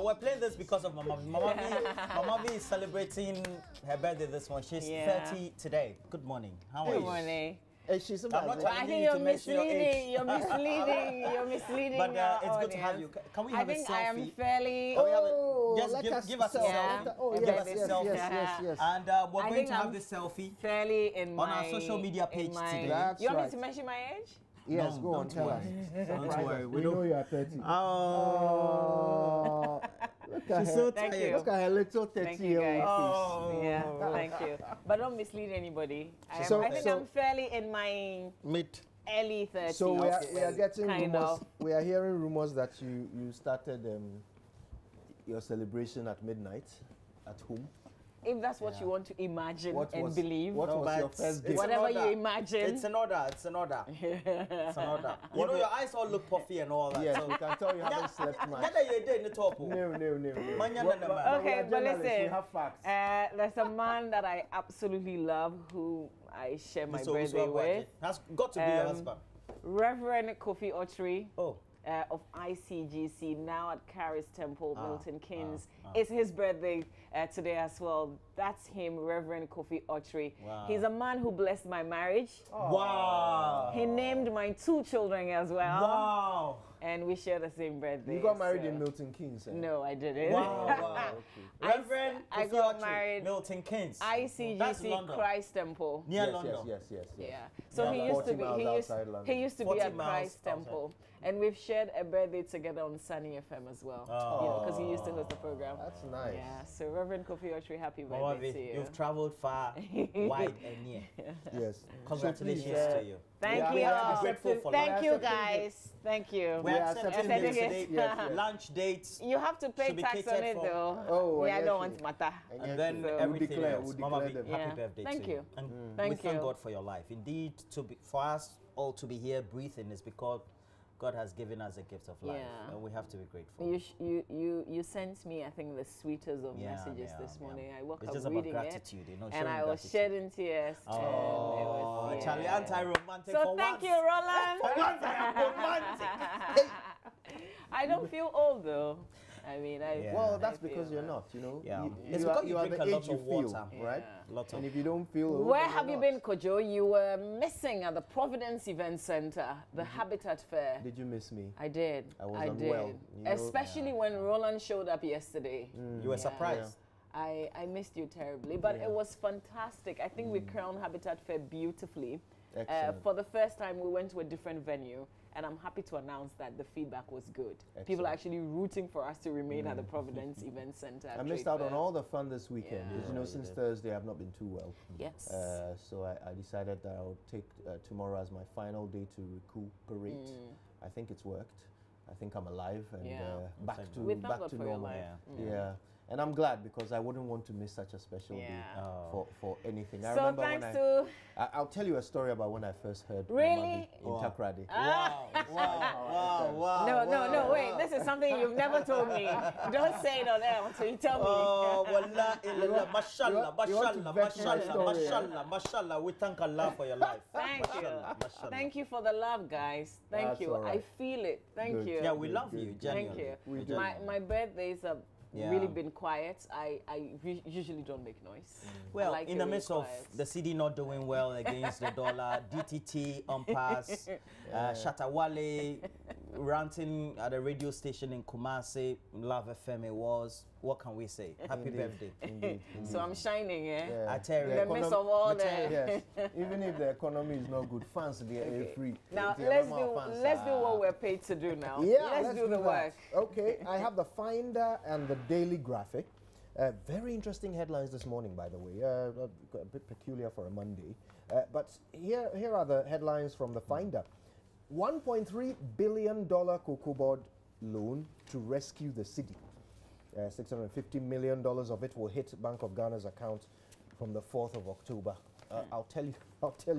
we're playing this because of Mama V. Mama V is celebrating her birthday this month. She's 30 today. Good morning. How are you? Good morning. She's I'm not I think you're misleading. You're misleading. But it's good to have you. Can we have a selfie? I am fairly. Just give us a selfie. Oh, give us a selfie. Yes. And we're going to have this selfie fairly in on our social media page today. You want me to mention my age? Yes, go on, tell us. Don't worry. We know you are 30. Oh. Look at her. Thank you. Look at her little 30-year-old face. Oh. Yeah, thank you. But don't mislead anybody. I think I'm fairly in my early 30s. So we are getting rumors. We are hearing rumors that you started your celebration at midnight at home. If that's what you want to imagine and believe. What was your first gift? Whatever you imagine. It's an order. It's an order. You know, your eyes all look puffy and all that. Yeah, so we can tell you haven't slept much. No. Okay, but listen. We have facts. There's a man that I absolutely love who I share my birthday with. Has got to be your husband. Reverend Kofi Otri. Oh. Of ICGC, now at Caris Temple, Milton Keynes. It's his birthday today as well. That's him, Reverend Kofi Otri. Wow. He's a man who blessed my marriage. Oh. Wow. He named my 2 children as well. Wow. And we share the same birthday. You got married in Milton Keynes, eh? No, I didn't. Wow. Okay. Reverend I got married Milton Keynes. ICGC Christ Temple. Near London. Yes. Yeah. So he used to be at Christ Temple. And we've shared a birthday together on Sunny FM as well. Because he used to host the program. That's nice. Yeah. So Reverend Kofi Otri, happy birthday to you. You've traveled far, wide and near. Yes. Congratulations to you. Thank you. Thank you, guys. Thank you. We're accepting dates today. Lunch dates. You have to pay tax on it though. Oh, I don't want matter. And then everything else. Mama V, happy birthday to you. And we thank God for your life. Indeed, for us all to be here breathing is because God has given us a gift of life, and we have to be grateful. You sent me, I think, the sweetest of messages this morning. I woke up just reading about gratitude, and I was shedding tears. Oh, Charlie, anti-romantic. So thank you, Roland. For once, I am romantic. I don't feel old though. I mean, well, that's because you're not, you know. Yeah. It's because you drink a lot of water, right? And if you don't feel old, where have you been, Kojo? You were missing at the Providence Event Center, the Habitat Fair. Did you miss me? I did. I was unwell. You know? Especially when Roland showed up yesterday. You were surprised. I missed you terribly, but it was fantastic. I think we crowned Habitat Fair beautifully. For the first time, we went to a different venue. And I'm happy to announce that the feedback was good. Excellent. People are actually rooting for us to remain at the Providence Event Center. I missed out on all the fun this weekend. Because, you know, since Thursday, I've not been too well. Yes. So I decided that I'll take tomorrow as my final day to recuperate. I think it's worked. I think I'm alive and back to normal. Yeah. And I'm glad because I wouldn't want to miss such a special day for anything. I remember when I'll tell you a story about when I first heard in Takrady. Wow. No, wait. This is something you've never told me. Don't say it on air until you tell me. Oh, mashallah. We thank Allah for your life. Thank you. Thank you for the love, guys. Thank you. Right. I feel it. Thank you. Yeah, we love you, genuinely. Thank you. My birthdays are really been quiet. I usually don't make noise. Well, in the midst of the CD not doing well against the dollar, DTT, Unpass, Shatawale, ranting at a radio station in Kumasi, Love FM it was. What can we say? Happy birthday. Indeed. So I'm shining, I tell you. In the midst of all that. Yes. Even if the economy is not good, fans they are free. Now let's do what we're paid to do now. Yeah, let's do the work. Okay, I have the Finder and the Daily Graphic. Very interesting headlines this morning, by the way. A bit peculiar for a Monday. But here are the headlines from the Finder. $1.3 billion cocoa board loan to rescue the city. $650 million of it will hit Bank of Ghana's account from the 4th of October. I'll tell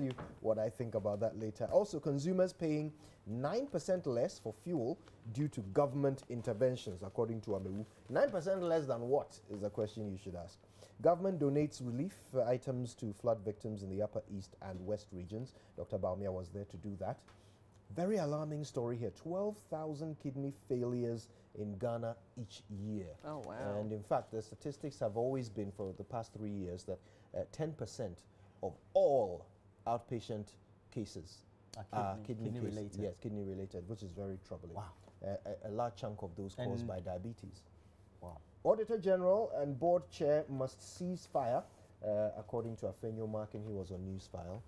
you what I think about that later. Also, consumers paying 9% less for fuel due to government interventions, according to Amewu. 9% less than what is the question you should ask. Government donates relief items to flood victims in the Upper East and West regions. Dr. Baumia was there to do that. Very alarming story here. 12,000 kidney failures in Ghana each year. Oh, wow. And in fact, the statistics have always been for the past 3 years that 10% of all outpatient cases are kidney related. Yes, kidney related, which is very troubling. Wow. A large chunk of those caused by diabetes. Wow. Auditor General and Board Chair must cease fire, according to Afenyo Markin. He was on Newsfile.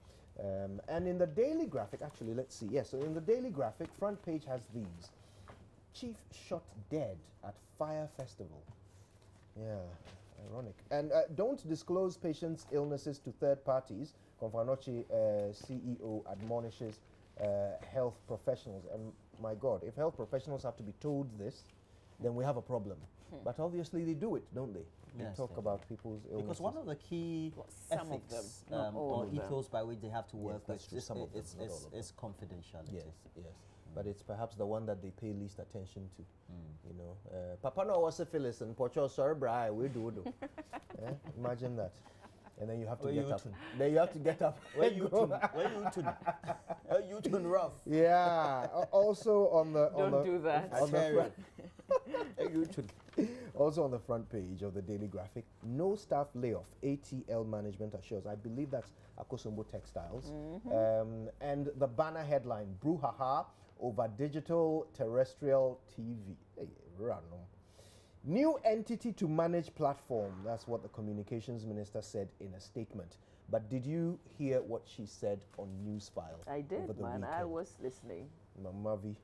And in the Daily Graphic, actually, let's see. Yes, so in the Daily Graphic, front page has these. Chief shot dead at fire festival. Yeah, ironic. And don't disclose patients' illnesses to third parties. Konfanochi CEO admonishes health professionals. And my God, if health professionals have to be told this, then we have a problem. But obviously they do it, don't they? They talk about people's illnesses. Because one of the key ethics or ethos by which they have to work with is confidentiality. Yes, yes. But it's perhaps the one that they pay least attention to. You know, Papa no was syphilis and Pocho sorry, bra, we do. Imagine that. And then you have to get up. Then you have to get up. Where you tune rough. Yeah. Also on the Don't do that. On the front, also on the front page of the Daily Graphic, no staff layoff. ATL management assures. I believe that's Akosombo Textiles. And the banner headline: Brouhaha over digital terrestrial TV. Hey, random. New entity to manage platform. That's what the communications minister said in a statement. But did you hear what she said on Newsfile? I did, over the man. weekend? I was listening. Mamavi.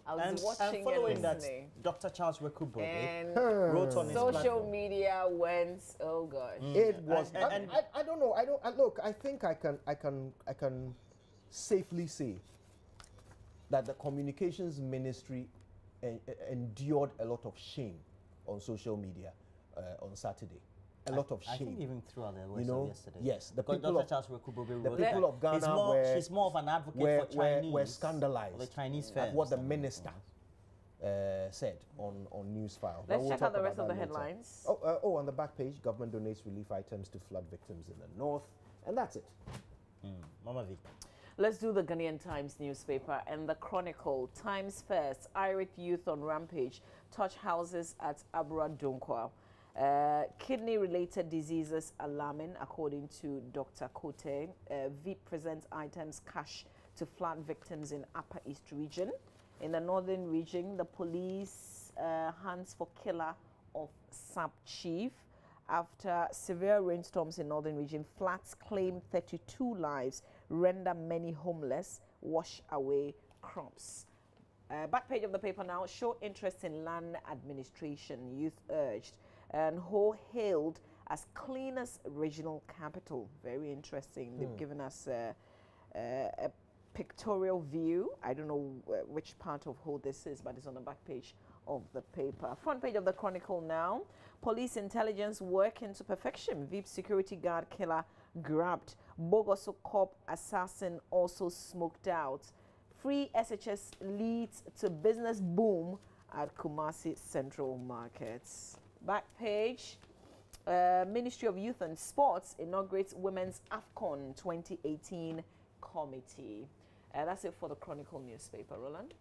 I was watching and following and that, listening. Dr. Charles Wekubo And wrote on his social platform. media went, oh gosh. It was. And I don't know. Look. I think I can safely say that the communications ministry endured a lot of shame on social media on Saturday. A lot of shame. I think even throughout the you know, yesterday. yes, the because people Dr. of Charles Wekubo the people of Ghana she's more of an advocate for Chinese. were scandalized the Chinese at firms what the minister said on Newsfile. Let's We'll check talk out the rest about of the that later. headlines. On the back page, government donates relief items to flood victims in the north, and that's it. Mama V. Let's do the Ghanaian Times newspaper and the Chronicle. Times first, irate youth on rampage, touch houses at Abra Donkwa. Kidney-related diseases alarming, according to Dr. Kote. VIP presents items cash to flood victims in Upper East region. In the northern region, the police hunts for killer of sub-chief. After severe rainstorms in northern region, floods claim 32 lives, render many homeless, wash away crops. Back page of the paper now, show interest in land administration, youth urged. And Ho hailed as cleanest regional capital. Very interesting. They've given us a pictorial view. I don't know which part of Ho this is, but it's on the back page of the paper. Front page of the Chronicle now. Police intelligence working to perfection. VIP security guard killer grabbed. Bogoso cop assassin also smoked out. Free SHS leads to business boom at Kumasi Central Markets. Back page. Ministry of Youth and Sports inaugurates Women's AFCON 2018 committee. That's it for the Chronicle newspaper, Roland.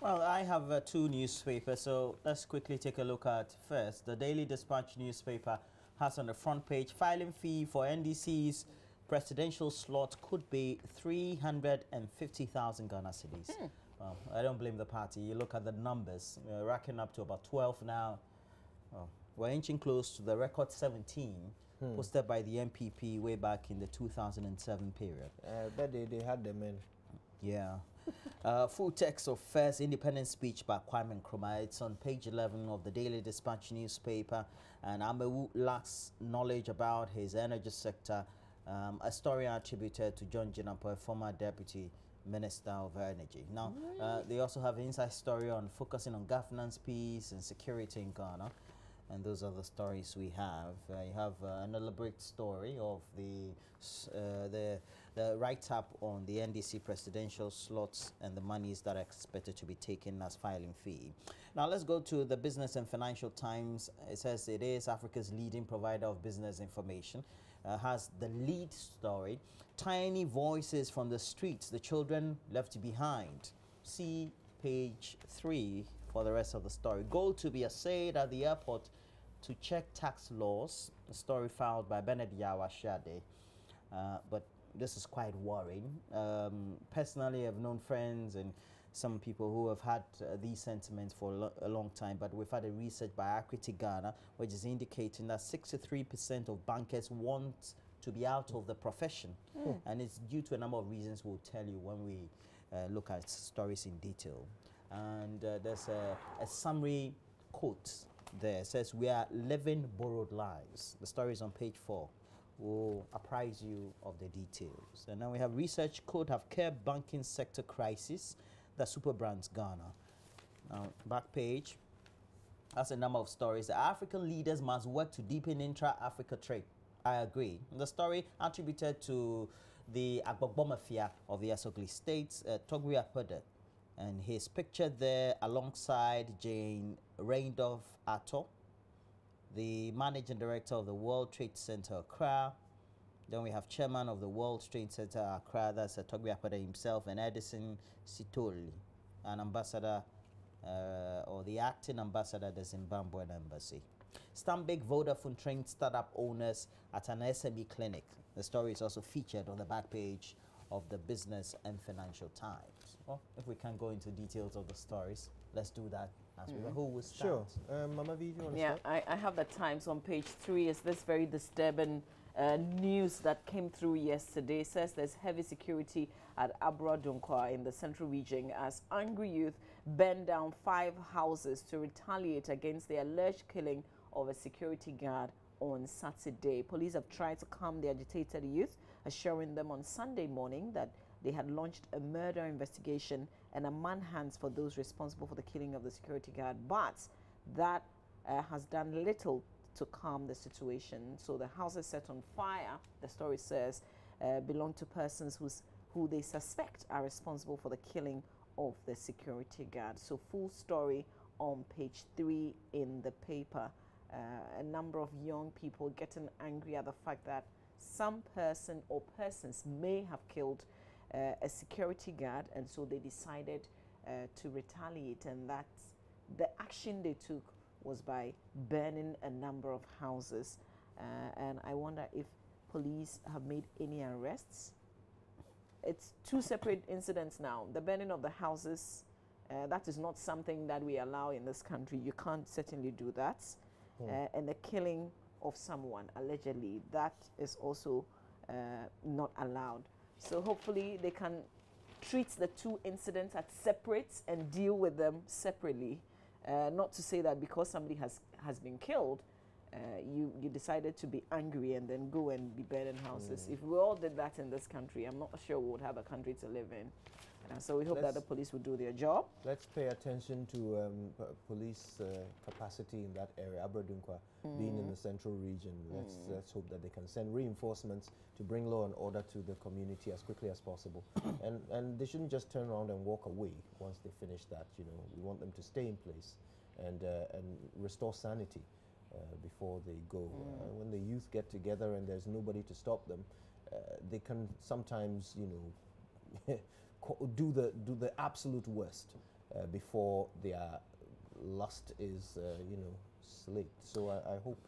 Well, I have two newspapers, so let's quickly take a look at first. The Daily Dispatch newspaper has on the front page, filing fee for NDC's presidential slot could be 350,000 Ghana cedis. Well, I don't blame the party. You look at the numbers, we're racking up to about 12 now. Well, we're inching close to the record 17 posted by the MPP way back in the 2007 period. But they had them in. Yeah. Full text of first independent speech by Kwame Nkrumah. It's on page 11 of the Daily Dispatch newspaper. And Amewu lacks knowledge about his energy sector. A story attributed to John Jinapor, former deputy minister of energy. Now, they also have an inside story on focusing on governance, peace, and security in Ghana. And those are the stories we have. You have an elaborate story of the write-up on the NDC presidential slots and the monies that are expected to be taken as filing fee. Now let's go to the Business and Financial Times. It says it is Africa's leading provider of business information. Has the lead story, tiny voices from the streets, the children left behind. See page 3 for the rest of the story. Gold to be assayed at the airport to check tax laws. A story filed by Bernard Yawashade. But this is quite worrying. Personally, I've known friends and some people who have had these sentiments for a long time, but we've had a research by Equity Ghana, which is indicating that 63% of bankers want to be out of the profession. And it's due to a number of reasons we'll tell you when we look at stories in detail. And there's a summary quote there. It says, "We are living borrowed lives." The story is on page 4. We'll apprise you of the details. And now we have research could have curbed banking sector crisis that super brands Ghana. Now, back page. That's a number of stories. The African leaders must work to deepen intra-Africa trade. I agree. The story attributed to the Agbogbo Mafia of the Asogli States, Togri Apode, and his picture there alongside Jane Reindorf Atto, the managing director of the World Trade Center Accra. Then we have chairman of the World Trade Center Accra, that's Togri Apode himself, and Edison Sitoli, an ambassador or the acting ambassador at the Zimbabwean embassy. Stanbic Vodafone trained startup owners at an SME clinic. The story is also featured on the back page of the Business and Financial Times. Well, if we can go into details of the stories, let's do that. As we who will start? Sure. Mama V, you want to Yeah, start? I have the Times on page 3. Is this very disturbing news that came through yesterday? It says there's heavy security at Abrodunkwa in the central region as angry youth burned down 5 houses to retaliate against the alleged killing of a security guard on Saturday. Police have tried to calm the agitated youth, assuring them on Sunday morning that they had launched a murder investigation and a manhunt for those responsible for the killing of the security guard. But that has done little to calm the situation. So the houses set on fire, the story says, belong to persons who they suspect are responsible for the killing of the security guard. So full story on page 3 in the paper. A number of young people getting angry at the fact that some person or persons may have killed a security guard, and so they decided to retaliate, and that the action they took was by burning a number of houses. And I wonder if police have made any arrests. It's 2 separate incidents now. The burning of the houses, that is not something that we allow in this country. You can't certainly do that. And the killing of someone, allegedly, that is also not allowed. So hopefully they can treat the 2 incidents as separate and deal with them separately. Not to say that because somebody has been killed, you decided to be angry and then go and be burning houses. If we all did that in this country, I'm not sure we would have a country to live in. So we hope that the police will do their job. Let's pay attention to police capacity in that area, Abrodunkwa, being in the central region. Let's hope that they can send reinforcements to bring law and order to the community as quickly as possible. and they shouldn't just turn around and walk away once they finish that. You know, we want them to stay in place and restore sanity before they go. When the youth get together and there's nobody to stop them, they can sometimes, you know, do the absolute worst before their lust is, you know, slaked. So I hope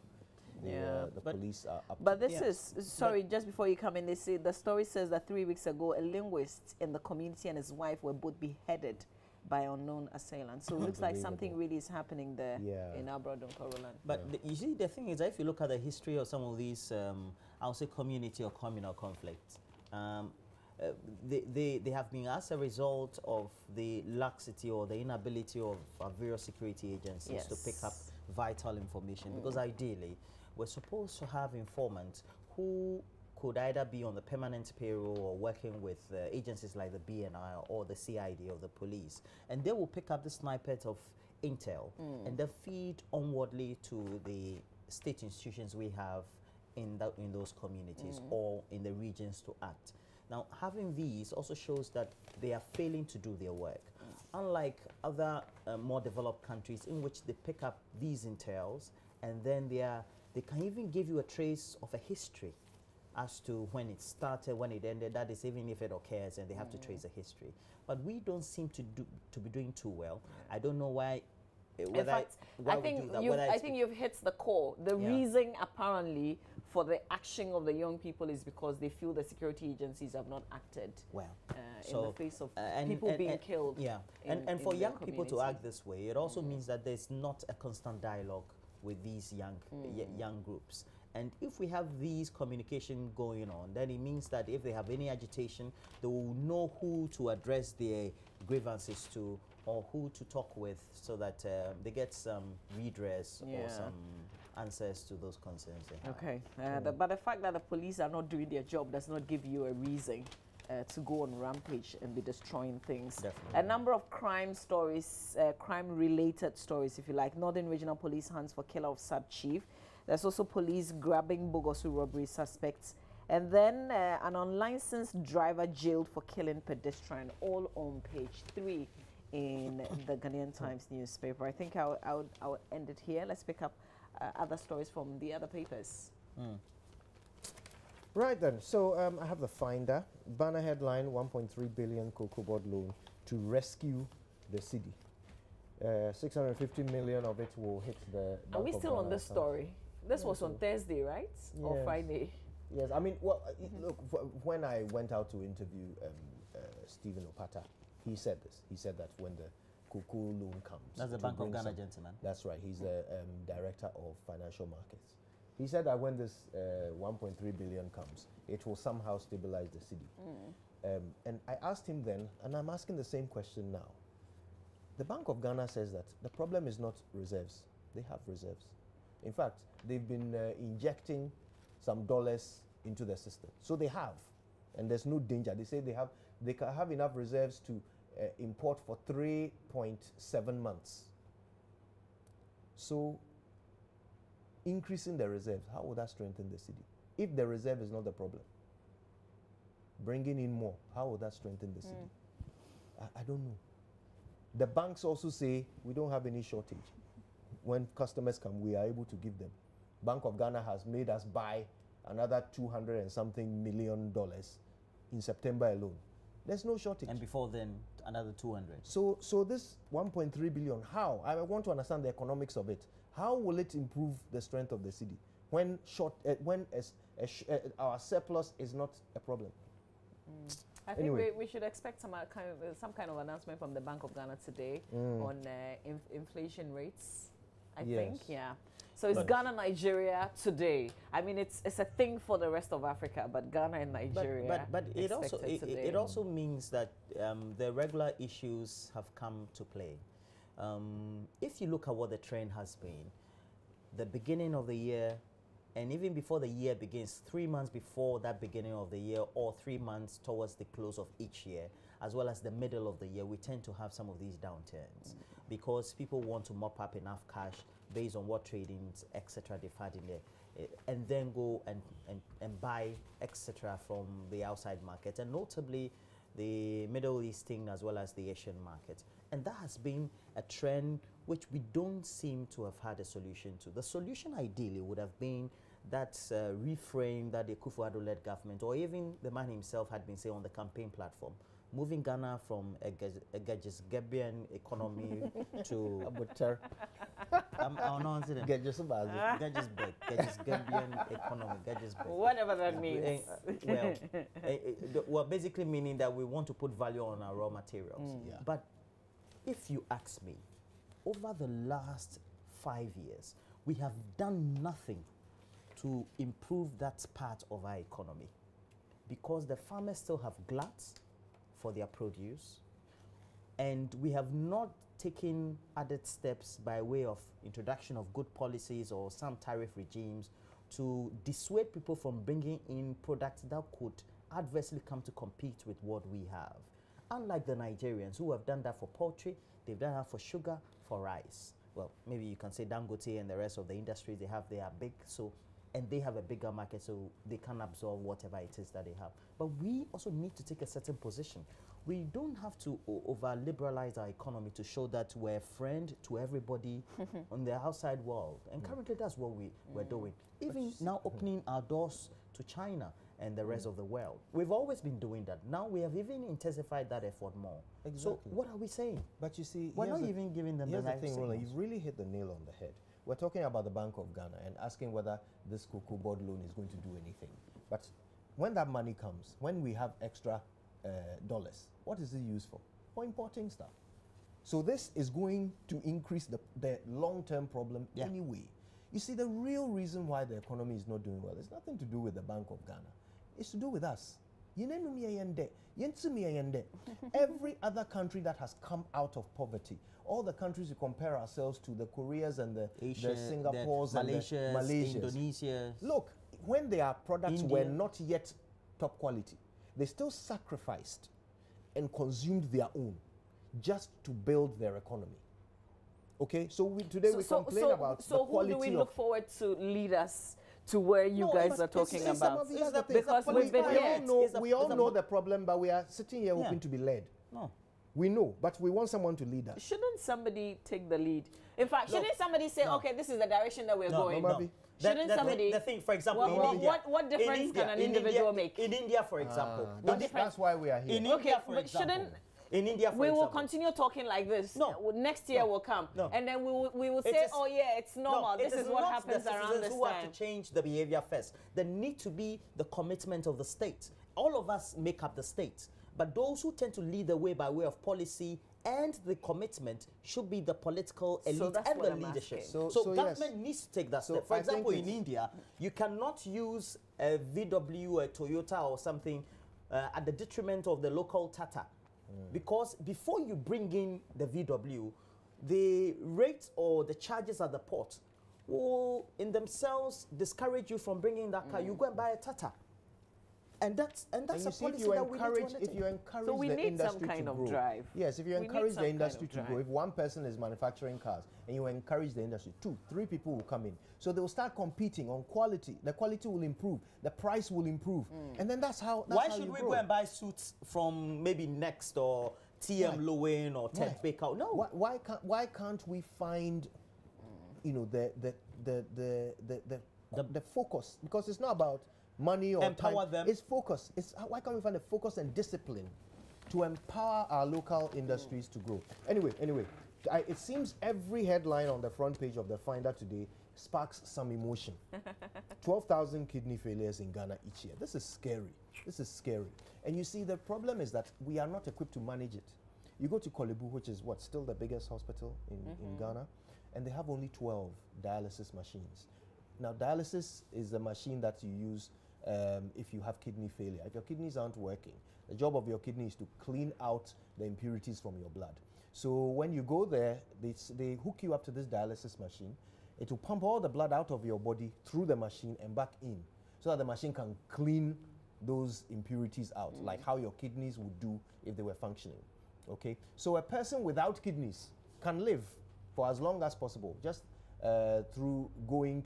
the police are up But to this is, sorry, just before you come in, they say the story says that 3 weeks ago, a linguist in the community and his wife were both beheaded by unknown assailants. So it looks like something really is happening there in Abrodunkwa, Roland. But you see, the thing is, if you look at the history of some of these, I would say community or communal conflicts, they have been as a result of the laxity or the inability of various security agencies to pick up vital information. Because ideally, we're supposed to have informants who could either be on the permanent payroll or working with agencies like the BNI or the CID or the police. And they will pick up the snippets of intel and they feed onwardly to the state institutions we have in those communities or in the regions to act. Now, having these also shows that they are failing to do their work. Unlike other more developed countries in which they pick up these intels and then they can even give you a trace of a history as to when it started, when it ended. That is, even if it occurs and they have to trace a history. But we don't seem to be doing too well. I don't know why In fact, I think you've hit the core. The reason apparently for the action of the young people is because they feel the security agencies have not acted in the face of people being killed. Yeah, and for young people to act this way, it also means that there's not a constant dialogue with these young groups. And if we have these communication going on, then it means that if they have any agitation, they will know who to address their grievances to, or who to talk with, so that they get some redress or some answers to those concerns they have. Okay, but the fact that the police are not doing their job does not give you a reason to go on rampage and be destroying things. Definitely. A number of crime stories, crime-related stories, if you like. Northern Regional Police hunts for killer of sub-chief. There's also police grabbing Bogosu robbery suspects. And then an unlicensed driver jailed for killing pedestrian, all on page 3 in the Ghanaian Times newspaper. I think I'll end it here. Let's pick up other stories from the other papers. Right then, so I have the Finder. Banner headline, 1.3 billion cocoa board loan to rescue the city. 650 million of it will hit the Are we still on this story? This was on Thursday, right? Yes. Or Friday? Yes, I mean, well, look, when I went out to interview Stephen Opata, he said this. He said that when the cocoa loan comes... That's the Bank of Ghana gentleman. That's right. He's the director of financial markets. He said that when this 1.3 billion comes, it will somehow stabilize the city. And I asked him then, and I'm asking the same question now. The Bank of Ghana says that the problem is not reserves. They have reserves. In fact, they've been injecting some dollars into the system. So they have, and there's no danger. They say they can have enough reserves to import for 3.7 months. So increasing the reserves, how would that strengthen the city? If the reserve is not the problem, bringing in more, how would that strengthen the city? I don't know. The banks also say we don't have any shortage. When customers come, we are able to give them. Bank of Ghana has made us buy another $200 and something million in September alone. There's no shortage. And before then, another 200. So this 1.3 billion, how? I want to understand the economics of it. How will it improve the strength of the city when our surplus is not a problem? I think we should expect some kind of announcement from the Bank of Ghana today on inflation rates. I think, So it's Ghana, Nigeria today. I mean, it's a thing for the rest of Africa, but Ghana and Nigeria. But it also means that the regular issues have come to play. If you look at what the trend has been, the beginning of the year, and even before the year begins, 3 months before that beginning of the year, or 3 months towards the close of each year, as well as the middle of the year, we tend to have some of these downturns because people want to mop up enough cash based on what tradings, etc. they've had in there, and then go and buy, etc. from the outside market, and notably the Middle Eastern as well as the Asian market. And that has been a trend which we don't seem to have had a solution to. The solution ideally would have been that reframe that the Kufuor-led government, or even the man himself, had been saying on the campaign platform, moving Ghana from a Gagisgebian economy to Gagisgebian economy, whatever that means. Well, basically meaning that we want to put value on our raw materials. But if you ask me, over the last 5 years, we have done nothing to improve that part of our economy, because the farmers still have gluts for their produce, and we have not taken added steps by way of introduction of good policies or some tariff regimes to dissuade people from bringing in products that could adversely come to compete with what we have. Unlike the Nigerians, who have done that for poultry, they've done that for sugar, for rice. Well, maybe you can say Dangote and the rest of the industries they are big, so, and they have a bigger market, so they can absorb whatever it is that they have. But we also need to take a certain position. We don't have to over-liberalize our economy to show that we're a friend to everybody on the outside world. And currently that's what we're doing. Even now opening our doors to China and the rest of the world. We've always been doing that. Now we have even intensified that effort more. Exactly. So what are we saying? But you see, we're not even giving them the right thing, signals. Roland, you've really hit the nail on the head. We're talking about the Bank of Ghana and asking whether this cocoa board loan is going to do anything. But when that money comes, when we have extra dollars, what is it used for? For importing stuff. So this is going to increase the long-term problem anyway. You see, the real reason why the economy is not doing well is nothing to do with the Bank of Ghana. It's to do with us. Every other country that has come out of poverty, all the countries we compare ourselves to, the Koreas and the Singapores and the Malaysias, Indonesia. Look, when their products were not yet top quality, they still sacrificed and consumed their own just to build their economy. Okay, so today we complain about the quality. So who do we look forward to lead us to where you guys are talking about? Because we've been here. We all know the problem, but we are sitting here hoping to be led. No. We know, but we want someone to lead us. Shouldn't somebody take the lead? In fact, shouldn't somebody say, okay, this is the direction that we're going? No. Shouldn't somebody? The thing, for example, what difference can an individual make? In India, for example. That's why we are here. In India, for example. In India, for we example. will continue talking like this. No. Next year will come. No. And then we will say, oh yeah, it's normal. This is what happens around this who time. have to change the behavior first. There need to be the commitment of the state. All of us make up the state. But those who tend to lead the way by way of policy and the commitment should be the political elite and the leadership. So government needs to take that step. For example, in India, you cannot use a VW, a Toyota or something at the detriment of the local Tata. Because before you bring in the VW, the rates or the charges at the port will in themselves discourage you from bringing that car. You go and buy a Tata. And that's a policy that we need to undertake. If you encourage so we the need industry some kind to of grow. drive. Yes, if you encourage the industry to grow, if one person is manufacturing cars and you encourage the industry, 2, 3 people will come in. So they will start competing on quality. The quality will improve. The price will improve. And then that's how Why should we go and buy suits from maybe Next or TM Lowen or Ted Baker? No. Why can't we find, the focus? Because it's not about money or empower time. them. It's focus. Why can't we find the focus and discipline to empower our local industries to grow? Anyway, it seems every headline on the front page of the Finder today sparks some emotion. 12,000 kidney failures in Ghana each year. This is scary. And you see, the problem is that we are not equipped to manage it. You go to Kolebu, which is still the biggest hospital in Ghana, and they have only 12 dialysis machines. Now, dialysis is a machine that you use if you have kidney failure. If your kidneys aren't working, the job of your kidney is to clean out the impurities from your blood. So when you go there, they hook you up to this dialysis machine. It will pump all the blood out of your body through the machine and back in, so that the machine can clean those impurities out, like how your kidneys would do if they were functioning. Okay? So a person without kidneys can live for as long as possible, just through going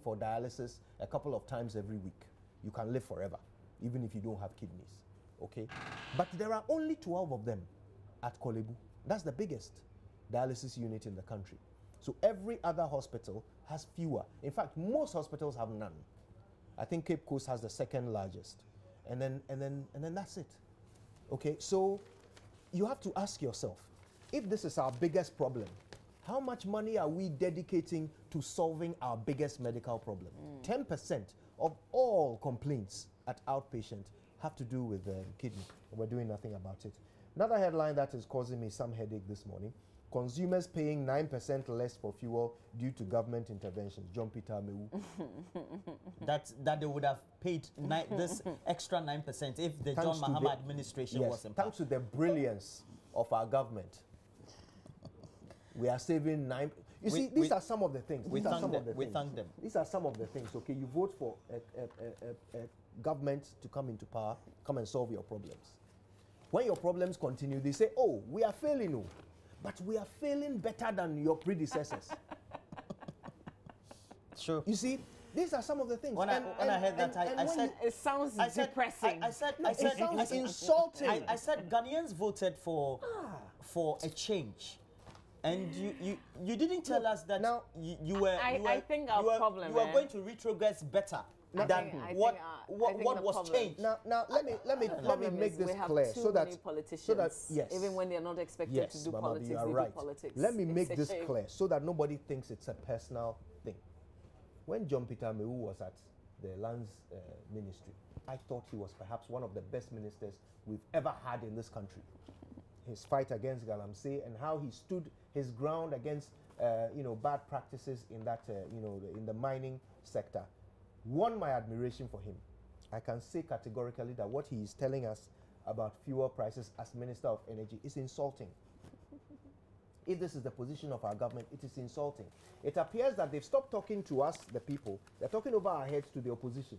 for dialysis a couple of times every week. You can live forever, even if you don't have kidneys. Okay? But there are only 12 of them at Kolebu. That's the biggest dialysis unit in the country. So every other hospital has fewer. In fact, most hospitals have none. I think Cape Coast has the second largest. And then that's it. Okay? So you have to ask yourself, if this is our biggest problem, how much money are we dedicating to solving our biggest medical problem? 10% of all complaints at outpatient have to do with the kidney. And we're doing nothing about it. Another headline that is causing me some headache this morning: consumers paying 9% less for fuel due to government interventions. John Peter Amewu. that they would have paid this extra 9% if the John Mahama administration was in power. Thanks to the brilliance of our government, we are saving 9%. You see, these are some of the things. We thank them. These are some of the things. Okay, you vote for a government to come into power, come and solve your problems. When your problems continue, they say, oh, we are failing, oh, but we are failing better than your predecessors. Sure. You see, these are some of the things. When I heard that, I said it sounds depressing. I said it sounds insulting. I said Ghanaians voted for a change. And you didn't tell us that now, I think our problem you were going to retrogress better than what was changed. Now let me make this clear so that yes, even when they're not expected to do politics, you are they right. do politics. Let me make this clear so that nobody thinks it's a personal thing. When John Peter Mewu was at the Lands Ministry, I thought he was perhaps one of the best ministers we've ever had in this country. His fight against Galamsey and how he stood his ground against bad practices in that in the mining sector won my admiration for him. I can say categorically that what he is telling us about fuel prices as Minister of Energy is insulting. If this is the position of our government, it is insulting. It appears that they've stopped talking to us, the people. They're talking over our heads to the opposition.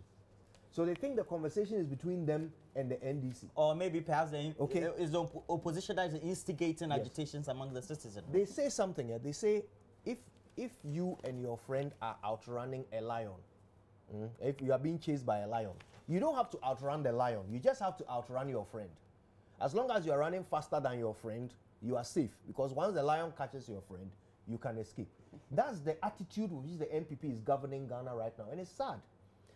So they think the conversation is between them and the NDC. Or maybe perhaps is the opposition that is instigating agitations among the citizens. They say something here. They say if you and your friend are outrunning a lion, if you are being chased by a lion, you don't have to outrun the lion. You just have to outrun your friend. As long as you are running faster than your friend, you are safe. Because once the lion catches your friend, you can escape. That's the attitude with which the NPP is governing Ghana right now. And it's sad.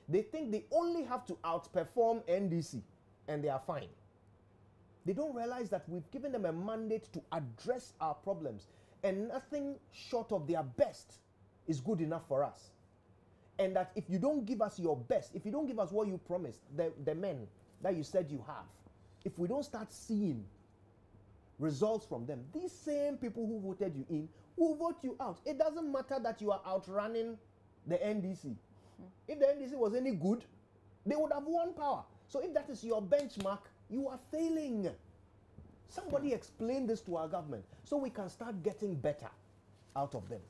They think they only have to outperform NDC and they are fine. They don't realize that we've given them a mandate to address our problems, and nothing short of their best is good enough for us. And that if you don't give us your best, if you don't give us what you promised, the men that you said you have, if we don't start seeing results from them, these same people who voted you in will vote you out. It doesn't matter that you are outrunning the NDC. If the NDC was any good, they would have won power. So if that is your benchmark, you are failing. Somebody explain this to our government so we can start getting better out of them.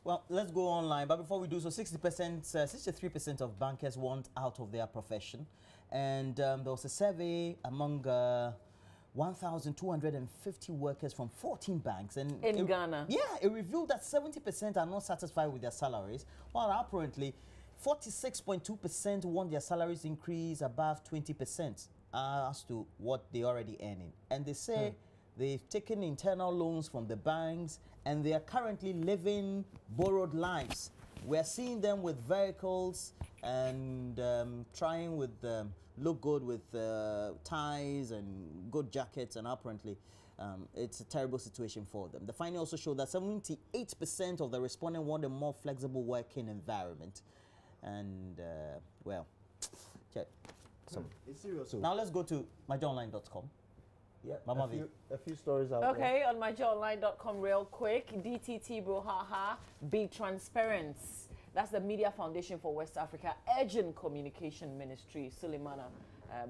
Well, let's go online. But before we do so, 63% of bankers want out of their profession. And there was a survey among 1,250 workers from 14 banks. And in Ghana? Yeah, it revealed that 70% are not satisfied with their salaries, while apparently 46.2% want their salaries increase above 20% as to what they're already earning. And they say they've taken internal loans from the banks and they are currently living borrowed lives. We're seeing them with vehicles and trying with look good with ties and good jackets, and apparently it's a terrible situation for them. The finding also showed that 78% of the respondents want a more flexible working environment. And well, check. So it's serious. now let's go to myjoyonline.com. Yeah, Mama a few stories out Okay, on myjoyonline.com real quick. DTT Brouhaha, be transparent. That's the Media Foundation for West Africa, urgent communication ministry. Suleimana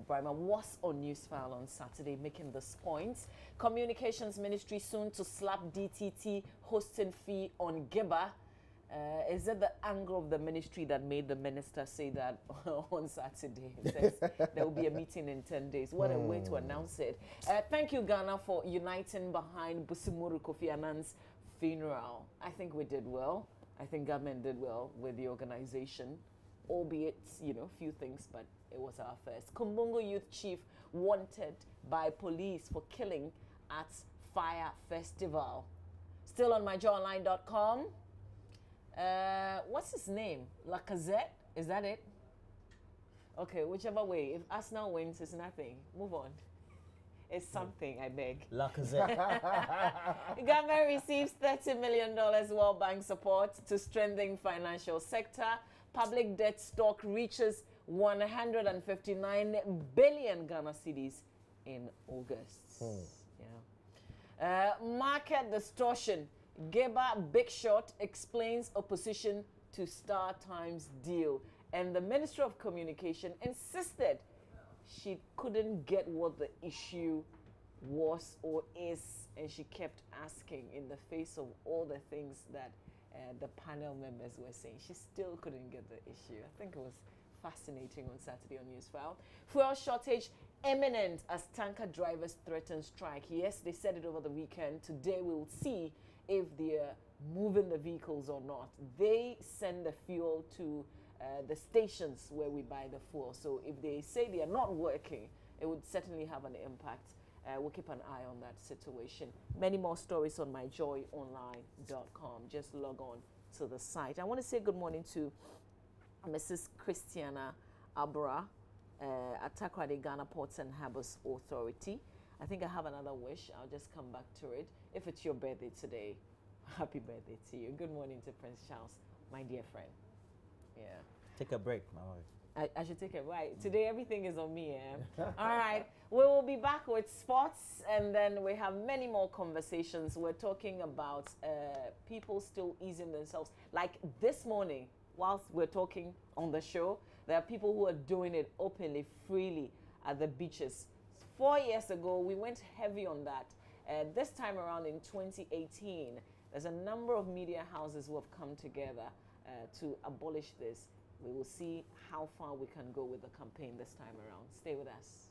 Brahma was on Newsfile on Saturday making this point. Communications ministry soon to slap DTT hosting fee on Giba. Is it the angle of the ministry that made the minister say that on Saturday? He says there will be a meeting in 10 days. What a way to announce it. Thank you, Ghana, for uniting behind Busimuru Kofi Annan's funeral. I think we did well. I think government did well with the organization, albeit, few things, but it was our first. Kumbungu youth chief wanted by police for killing at Fire Festival. Still on myjoyonline.com. What's his name? Lacazette? Is that it? Okay, whichever way. If Arsenal wins, it's nothing. Move on. It's something, I beg. Lacazette. Government receives $30 million World Bank support to strengthen financial sector. Public debt stock reaches 159 billion Ghana cedis in August. Market distortion. Geba Big Shot explains opposition to Star Times deal. And the Minister of Communication insisted she couldn't get what the issue was or is, and she kept asking in the face of all the things that the panel members were saying. She still couldn't get the issue. I think it was fascinating on Saturday on Newsfile. Fuel shortage imminent as tanker drivers threaten strike. Yes, they said it over the weekend. Today we will see if they're moving the vehicles or not. They send the fuel to the stations where we buy the fuel. So if they say they are not working, it would certainly have an impact. we'll keep an eye on that situation. Many more stories on myjoyonline.com. Just log on to the site. I want to say good morning to Mrs. Christiana Abra at Takoradi Ghana Ports and Harbours Authority. I think I have another wish. I'll just come back to it. If it's your birthday today, happy birthday to you. Good morning to Prince Charles, my dear friend. Yeah. Take a break, my wife. I should take it right. Today everything is on me. All right. We will be back with sports, and then we have many more conversations. We're talking about people still easing themselves. Like this morning, whilst we're talking on the show, there are people who are doing it openly, freely at the beaches. 4 years ago, we went heavy on that. This time around in 2018, there's a number of media houses who have come together to abolish this. We will see how far we can go with the campaign this time around. Stay with us.